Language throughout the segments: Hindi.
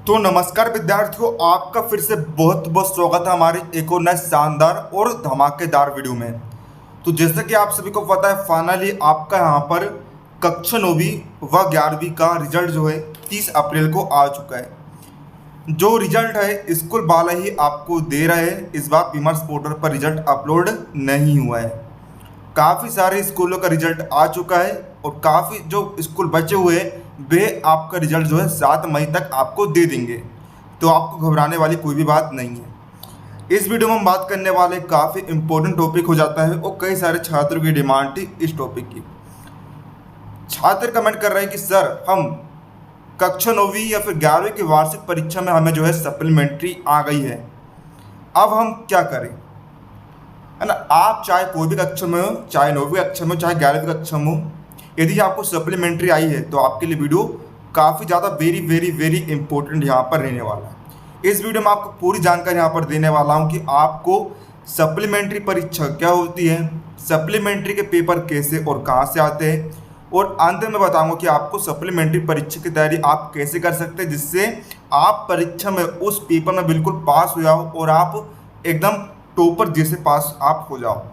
तो नमस्कार विद्यार्थियों, आपका फिर से बहुत बहुत स्वागत है हमारे एक और नए शानदार और धमाकेदार वीडियो में। तो जैसा कि आप सभी को पता है, फाइनली आपका यहाँ पर कक्षा 9वीं व 11वीं का रिजल्ट जो है 30 अप्रैल को आ चुका है। जो रिजल्ट है स्कूल वाले ही आपको दे रहे हैं। इस बार विमर्श पोर्टल पर रिजल्ट अपलोड नहीं हुआ है। काफ़ी सारे स्कूलों का रिजल्ट आ चुका है और काफ़ी जो स्कूल बचे हुए हैं वे आपका रिजल्ट जो है 7 मई तक आपको दे देंगे। तो आपको घबराने वाली कोई भी बात नहीं है। इस वीडियो में हम बात करने वाले काफ़ी इंपॉर्टेंट टॉपिक हो जाता है और कई सारे छात्रों की डिमांड थी इस टॉपिक की। छात्र कमेंट कर रहे हैं कि सर, हम कक्षा 9वीं या फिर 11वीं की वार्षिक परीक्षा में हमें जो है सप्लीमेंट्री आ गई है, अब हम क्या करें, है ना। आप चाहे कोई भी कक्षा में हो, चाहे 9वीं कक्षा में हो, चाहे 11वीं कक्षा में हो, यदि आपको सप्लीमेंट्री आई है तो आपके लिए वीडियो काफ़ी ज़्यादा वेरी वेरी वेरी इंपॉर्टेंट यहाँ पर रहने वाला है। इस वीडियो में आपको पूरी जानकारी यहाँ पर देने वाला हूँ कि आपको सप्लीमेंट्री परीक्षा क्या होती है, सप्लीमेंट्री के पेपर कैसे और कहाँ से आते हैं, और अंत में बताऊंगा कि आपको सप्लीमेंट्री परीक्षा की तैयारी आप कैसे कर सकते हैं जिससे आप परीक्षा में उस पेपर में बिल्कुल पास हो जाओ और आप एकदम टॉपर जैसे पास आप हो जाओ।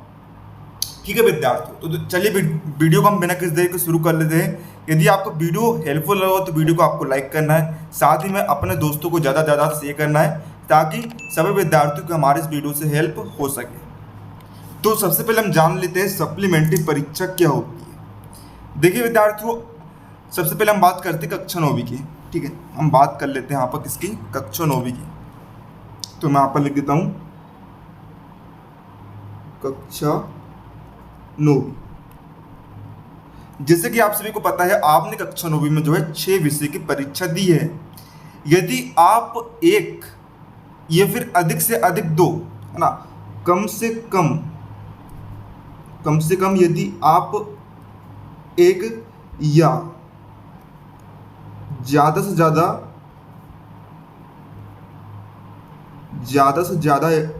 ठीक है विद्यार्थियों, तो चलिए वीडियो को हम बिना किसी देर के शुरू कर लेते हैं। यदि आपको वीडियो हेल्पफुल लगा तो वीडियो को आपको लाइक करना है, साथ ही में अपने दोस्तों को ज़्यादा से ज़्यादा शेयर करना है ताकि सभी विद्यार्थियों को हमारे इस वीडियो से हेल्प हो सके। तो सबसे पहले हम जान लेते हैं सप्लीमेंट्री परीक्षा क्या होती है। देखिए विद्यार्थियों, सबसे पहले हम बात करते हैं कक्षा 9वीं की। ठीक है, हम बात कर लेते हैं यहाँ पर किसकी, कक्षा 9वीं की। तो मैं यहाँ पर लिख देता हूँ कक्षा 9वीं। जैसे कि आप सभी को पता है, आपने कक्षा 9वीं में जो है 6 विषय की परीक्षा दी है। यदि आप एक या फिर अधिक से अधिक 2, है ना, कम से कम यदि आप एक या ज़्यादा से ज़्यादा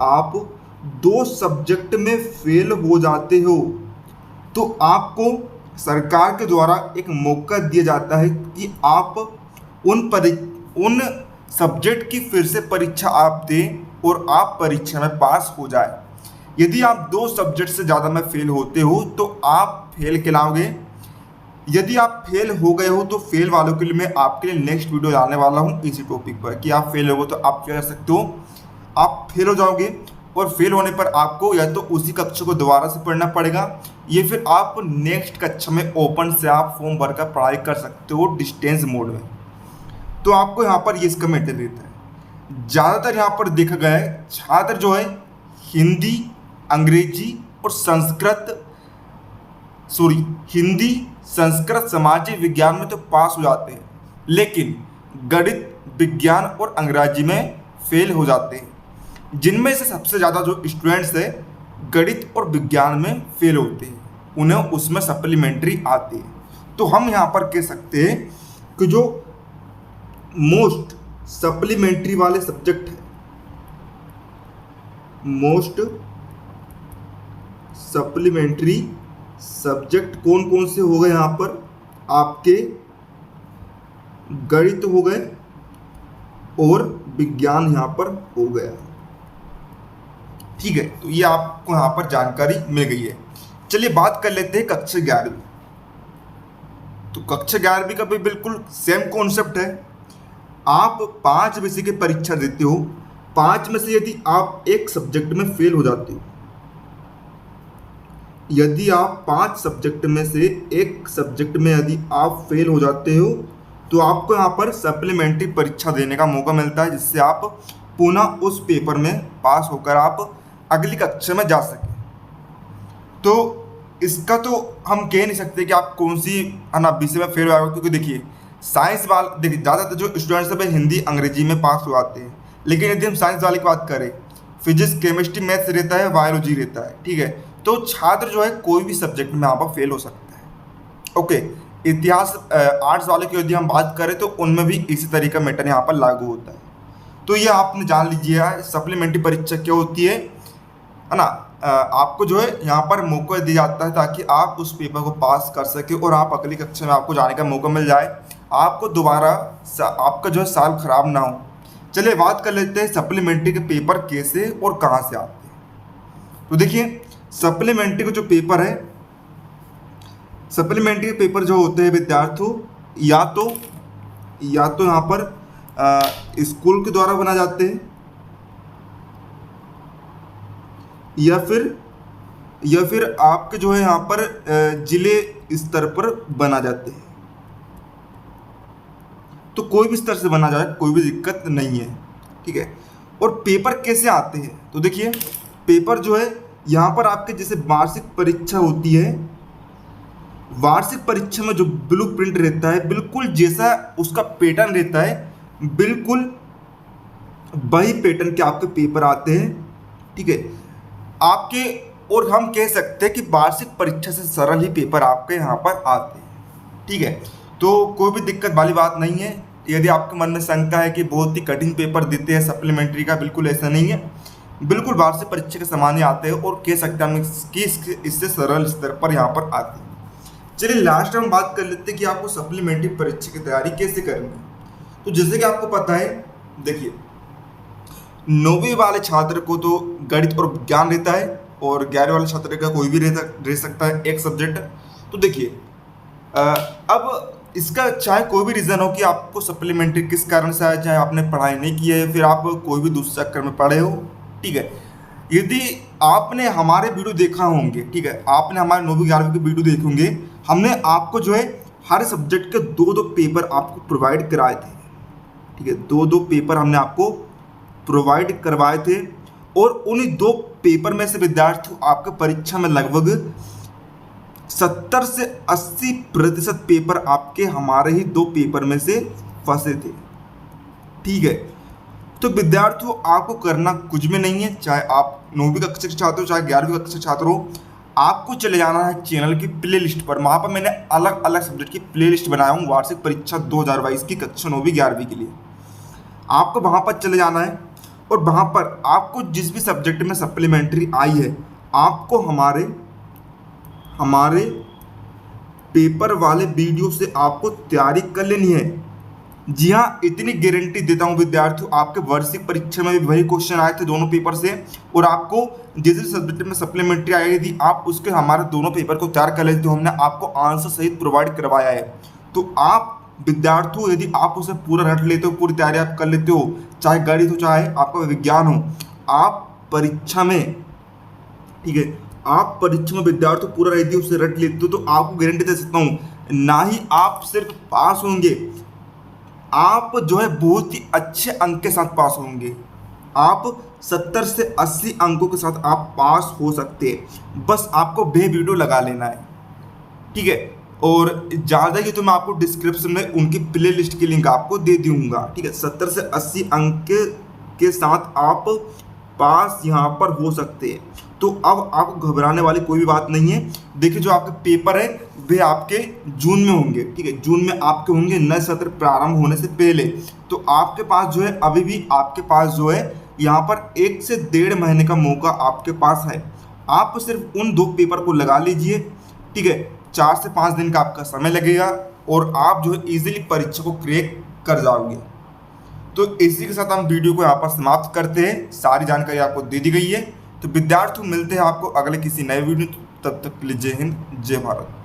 आप 2 सब्जेक्ट में फेल हो जाते हो तो आपको सरकार के द्वारा एक मौका दिया जाता है कि आप उन सब्जेक्ट की फिर से परीक्षा आप दें और आप परीक्षा में पास हो जाए। यदि आप 2 सब्जेक्ट से ज़्यादा में फेल होते हो तो आप फेल कहलाओगे। यदि आप फेल हो गए हो तो फेल वालों के लिए मैं आपके लिए नेक्स्ट वीडियो लाने वाला हूँ इसी टॉपिक पर कि आप फेल हो गए तो आप क्या कर सकते हो। आप फेल हो जाओगे और फेल होने पर आपको या तो उसी कक्षा को दोबारा से पढ़ना पड़ेगा या फिर आप नेक्स्ट कक्षा में ओपन से आप फॉर्म भरकर पढ़ाई कर सकते हो डिस्टेंस मोड में। तो आपको यहाँ पर ये इसका मैटर रहता है। ज़्यादातर यहाँ पर देखा गया है छात्र जो है हिंदी, अंग्रेजी और हिंदी, संस्कृत, सामाजिक विज्ञान में तो पास हो जाते हैं, लेकिन गणित, विज्ञान और अंग्रेजी में फेल हो जाते हैं। जिनमें से सबसे ज़्यादा जो स्टूडेंट्स है गणित और विज्ञान में फेल होते हैं, उन्हें उसमें सप्लीमेंट्री आती है। तो हम यहाँ पर कह सकते हैं कि जो मोस्ट सप्लीमेंट्री वाले सब्जेक्ट है, मोस्ट सप्लीमेंट्री सब्जेक्ट कौन कौन से हो गए यहाँ पर, आपके गणित हो गए और विज्ञान यहाँ पर हो गया। ठीक है, तो ये आपको यहाँ पर जानकारी मिल गई है। चलिए बात कर लेते हैं कक्षा 11वीं। तो कक्षा 11वीं का भी बिल्कुल सेम कॉन्सेप्ट है। आप 5 विषय की परीक्षा देते हो, 5 में से यदि आप एक सब्जेक्ट में फेल हो जाते हो, यदि आप 5 सब्जेक्ट में से एक सब्जेक्ट में यदि आप फेल हो जाते हो तो आपको यहाँ पर सप्लीमेंट्री परीक्षा देने का मौका मिलता है जिससे आप पुनः उस पेपर में पास होकर आप अगली कक्षा में जा सकें। तो इसका तो हम कह नहीं सकते कि आप कौन सी, है ना, विषय में फेल हो जाओगे, क्योंकि देखिए साइंस वाले, देखिए ज़्यादातर जो स्टूडेंट्स हैं हिंदी अंग्रेजी में पास हो जाते हैं, लेकिन यदि हम साइंस वाले की बात करें, फिजिक्स, केमिस्ट्री, मैथ्स रहता है, बायोलॉजी रहता है। ठीक है, तो छात्र जो है कोई भी सब्जेक्ट में यहाँ पर फेल हो सकता है। ओके, इतिहास, आर्ट्स वाले की यदि हम बात करें तो उनमें भी इसी तरीका मैटर यहाँ पर लागू होता है। तो ये आपने जान लीजिए सप्लीमेंट्री परीक्षा क्या होती है ना। आपको जो है यहाँ पर मौका दिया जाता है ताकि आप उस पेपर को पास कर सके और आप अगली कक्षा में आपको जाने का मौका मिल जाए। आपको दोबारा आपका जो है साल खराब ना हो। चलिए बात कर लेते हैं सप्लीमेंट्री के पेपर कैसे और कहाँ से आते हैं। तो देखिए सप्लीमेंट्री का जो पेपर है, सप्लीमेंट्री के पेपर जो होते हैं विद्यार्थियों, या तो यहाँ पर स्कूल के द्वारा बना जाते हैं या फिर आपके जो है यहाँ पर जिले स्तर पर बना जाते हैं। तो कोई भी स्तर से बना जाए कोई भी दिक्कत नहीं है, ठीक है। और पेपर कैसे आते हैं, तो देखिए पेपर जो है यहाँ पर आपके जैसे वार्षिक परीक्षा होती है, वार्षिक परीक्षा में जो ब्लूप्रिंट रहता है बिल्कुल जैसा उसका पैटर्न रहता है, बिल्कुल वही पैटर्न के आपके पेपर आते हैं, ठीक है आपके। और हम कह सकते हैं कि वार्षिक परीक्षा से सरल ही पेपर आपके यहाँ पर आते हैं, ठीक है। तो कोई भी दिक्कत वाली बात नहीं है। यदि आपके मन में शंका है कि बहुत ही कठिन पेपर देते हैं सप्लीमेंट्री का, बिल्कुल ऐसा नहीं है, बिल्कुल वार्षिक परीक्षा के समान ही आते हैं और कह सकते हैं हम कि इससे सरल स्तर पर यहाँ पर आते हैं। चलिए लास्ट हम बात कर लेते हैं कि आपको सप्लीमेंट्री परीक्षा की तैयारी कैसे करनी है। तो जैसे कि आपको पता है, देखिए 9वीं वाले छात्र को तो गणित और विज्ञान रहता है और 11वीं वाले छात्र का कोई भी रह सकता है एक सब्जेक्ट। तो देखिए अब इसका चाहे कोई भी रीज़न हो कि आपको सप्लीमेंट्री किस कारण से आया, चाहे आपने पढ़ाई नहीं की है, फिर आप कोई भी दूसरे चक्कर में पढ़े हो, ठीक है। यदि आपने हमारे वीडियो देखा होंगे, ठीक है, आपने हमारे 9वीं 11वीं के वीडियो देखे होंगे, हमने आपको जो है हर सब्जेक्ट के 2-2 पेपर आपको प्रोवाइड कराए थे, ठीक है। 2-2 पेपर हमने आपको प्रोवाइड करवाए थे और उन्हीं 2 पेपर में से विद्यार्थी आपके परीक्षा में लगभग 70 से 80% पेपर आपके हमारे ही 2 पेपर में से फंसे थे, ठीक है। तो विद्यार्थियों आपको करना कुछ भी नहीं है, चाहे आप 9वीं कक्षा के छात्र हो चाहे 11वीं कक्षा के छात्र हो, आपको चले जाना है चैनल की प्ले लिस्ट पर। वहाँ पर मैंने अलग अलग सब्जेक्ट की प्ले लिस्ट बनाया हूँ वार्षिक परीक्षा 2022 की कक्षा 9वीं 11वीं के लिए। आपको वहाँ पर चले जाना है और वहाँ पर आपको जिस भी सब्जेक्ट में सप्लीमेंट्री आई है, आपको हमारे पेपर वाले वीडियो से आपको तैयारी कर लेनी है। जी हाँ, इतनी गारंटी देता हूँ विद्यार्थियों, आपके वार्षिक परीक्षा में भी वही क्वेश्चन आए थे दोनों पेपर से, और आपको जिस सब्जेक्ट में सप्लीमेंट्री आई थी आप उसके हमारे दोनों पेपर को तैयार कर लेते हो, हमने आपको आंसर सहित प्रोवाइड करवाया है। तो आप विद्यार्थियों यदि आप उसे पूरा रट लेते हो, पूरी तैयारी आप कर लेते हो, चाहे गणित हो चाहे आपका विज्ञान हो, आप परीक्षा में, ठीक है, आप परीक्षा में विद्यार्थी पूरा रहती है उसे रट लेते हो, तो आपको गारंटी दे सकता हूँ ना ही आप सिर्फ पास होंगे, आप जो है बहुत ही अच्छे अंक के साथ पास होंगे। आप 70 से 80 अंकों के साथ आप पास हो सकते हैं, बस आपको वीडियो लगा लेना है, ठीक है। और ज़्यादा की तो मैं आपको डिस्क्रिप्शन में उनकी प्ले लिस्ट की लिंक आपको दे दूंगा, ठीक है। 70 से 80 अंक के साथ आप पास यहाँ पर हो सकते हैं। तो अब आपको घबराने वाली कोई भी बात नहीं है। देखिए जो आपके पेपर है वे आपके जून में होंगे, ठीक है, जून में आपके होंगे नए सत्र प्रारंभ होने से पहले। तो आपके पास जो है अभी भी आपके पास जो है यहाँ पर 1 से 1.5 महीने का मौका आपके पास है। आप सिर्फ उन 2 पेपर को लगा लीजिए, ठीक है, 4 से 5 दिन का आपका समय लगेगा और आप जो है ईजिली परीक्षा को क्रैक कर जाओगे। तो इसी के साथ हम वीडियो को यहाँ पर समाप्त करते हैं। सारी जानकारी आपको दे दी गई है। तो विद्यार्थियों मिलते हैं आपको अगले किसी नए वीडियो, तब तक के लिए जय हिंद जय भारत।